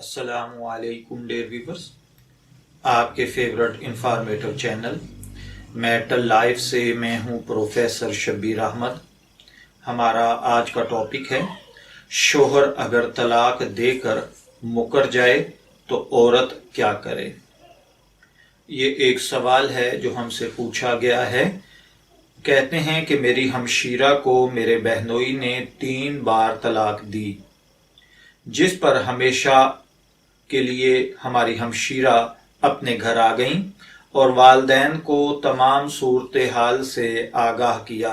अस्सलाम वालेकुम dear viewers, आपके favourite informative channel metal life से मैं हूं प्रोफेसर शब्बीर अहमद। हमारा आज का टॉपिक है शोहर अगर तलाक देकर मुकर जाए तो औरत क्या करे। ये एक सवाल है जो हमसे पूछा गया है। कहते हैं कि मेरी हमशीरा को मेरे बहनोई ने 3 बार तलाक दी, जिस पर हमेशा के लिए हमारी हमशीरा अपने घर आ गईं और वालदैन को तमाम सूरत हाल से आगाह किया।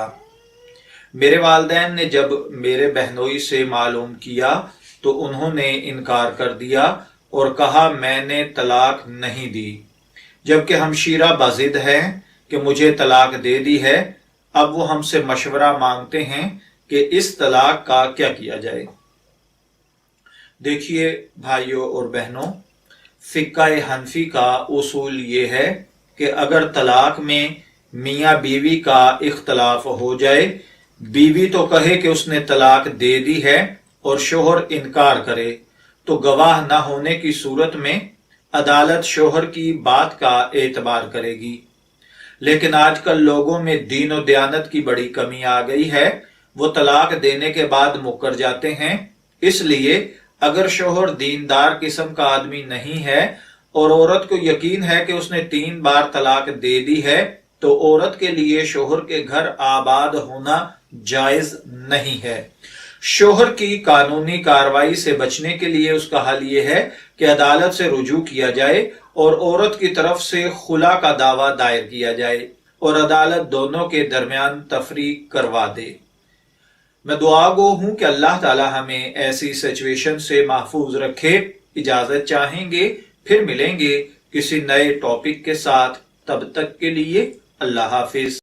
मेरे वालदैन ने जब मेरे बहनोई से मालूम किया तो उन्होंने इनकार कर दिया और कहा मैंने तलाक नहीं दी, जबकि हमशीरा बाजिद है कि मुझे तलाक दे दी है। अब वो हमसे मशवरा मांगते हैं कि इस तलाक का क्या किया जाए। देखिए भाइयों और बहनों, फिक्का हनफी का उसूल ये है कि अगर तलाक में मियाँ बीवी का इख्तलाफ हो जाए, बीवी तो कहे कि उसने तलाक दे दी है और शोहर इनकार करे, तो गवाह न होने की सूरत में अदालत शोहर की बात का एतबार करेगी। लेकिन आजकल लोगों में दीन और दयानत की बड़ी कमी आ गई है। वो तलाक देने के बाद मुकर जाते हैं। इसलिए अगर शोहर दीनदार किस्म का आदमी नहीं है और औरत को यकीन है कि उसने 3 बार तलाक दे दी है, तो औरत के लिए शोहर के घर आबाद होना जायज नहीं है। शोहर की कानूनी कार्रवाई से बचने के लिए उसका हल ये है कि अदालत से रुजू किया जाए और औरत की तरफ से खुला का दावा दायर किया जाए और अदालत दोनों के दरमियान तफरीक करवा दे। मैं दुआ गो हूं कि अल्लाह ताला हमें ऐसी सिचुएशन से महफूज रखे। इजाजत चाहेंगे, फिर मिलेंगे किसी नए टॉपिक के साथ। तब तक के लिए अल्लाह हाफिज।